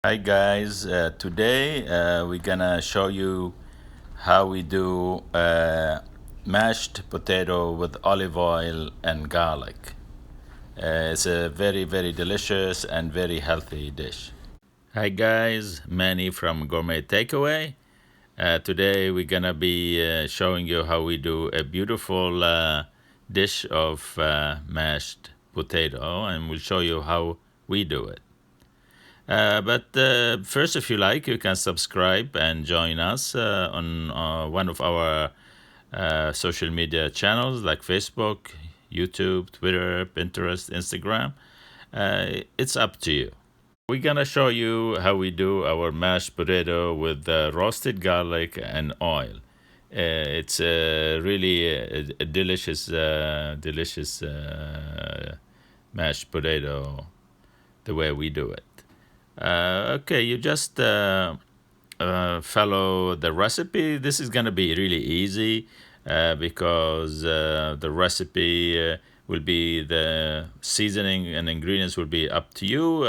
Hi guys, today we're gonna show you how we do mashed potato with olive oil and garlic. It's a very delicious and very healthy dish. Hi guys, Manny from Gourmet Takeaway. Today we're gonna be showing you how we do a beautiful dish of mashed potato, and we'll show you how we do it. But first, if you like, you can subscribe and join us on one of our social media channels like Facebook, YouTube, Twitter, Pinterest, Instagram. It's up to you. We're gonna show you how we do our mashed potato with roasted garlic and oil. It's really a delicious mashed potato the way we do it. Okay, you just follow the recipe. This is gonna be really easy because the recipe will be the seasoning and ingredients will be up to you.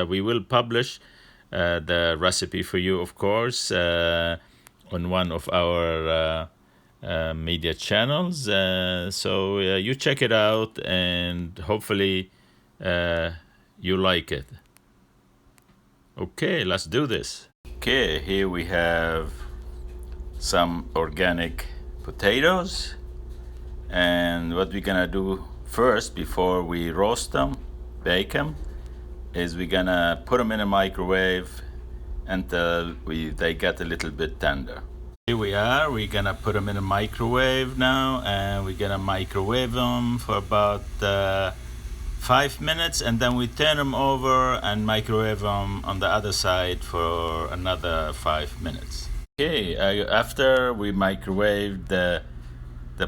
We will publish the recipe for you, of course, on one of our media channels. So you check it out and hopefully you like it. Okay, let's do this. Okay, here we have some organic potatoes, and what we're gonna do first before we roast them, bake them, is we're gonna put them in a microwave until they get a little bit tender. Here we are, we're gonna put them in a microwave now, and we're gonna microwave them for about 5 minutes, and then we turn them over and microwave them on the other side for another 5 minutes. Okay, after we microwave the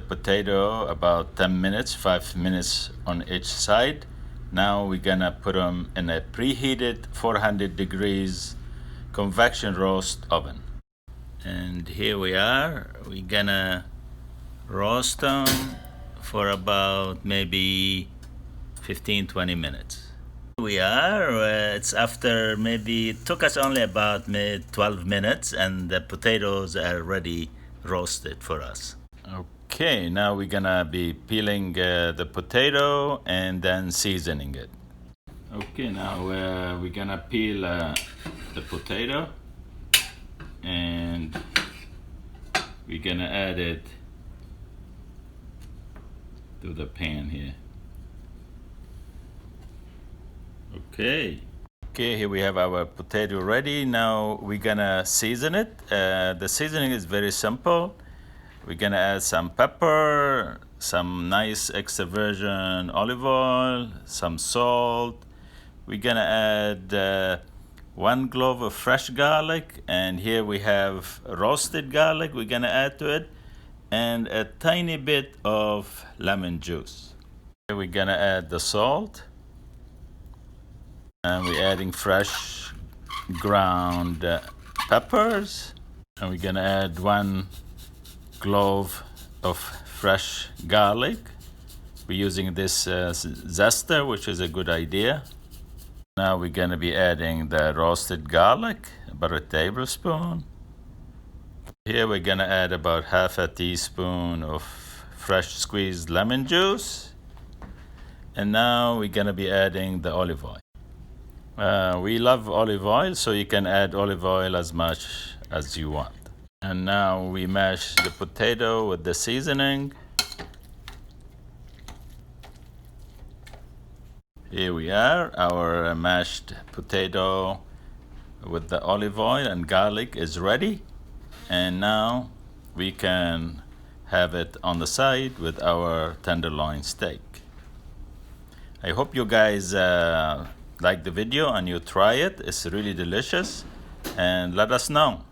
potato about 10 minutes, 5 minutes on each side, now we're gonna put them in a preheated 400 degrees convection roast oven. And here we are, we're gonna roast them for about maybe 15-20 minutes. Here we are, it's after it took us only about 12 minutes, and the potatoes are already roasted for us. Okay, now we're gonna be peeling the potato and then seasoning it. Okay, now we're gonna peel the potato, and we're gonna add it to the pan here. Okay, here we have our potato ready. Now we're gonna season it. The seasoning is very simple. We're gonna add some pepper, some nice extra virgin olive oil, some salt. We're gonna add 1 clove of fresh garlic, and here we have roasted garlic we're gonna add to it, and a tiny bit of lemon juice. Here we're gonna add the salt, and we're adding fresh ground peppers, and we're gonna add 1 clove of fresh garlic. We're using this zester, which is a good idea. Now we're gonna be adding the roasted garlic, about a tablespoon. Here we're gonna add about half a teaspoon of fresh squeezed lemon juice. And now we're gonna be adding the olive oil. We love olive oil, so you can add olive oil as much as you want. And now we mash the potato with the seasoning. Here we are, our mashed potato with the olive oil and garlic is ready. And now we can have it on the side with our tenderloin steak. I hope you guys like the video and you try it. It's really delicious, and let us know.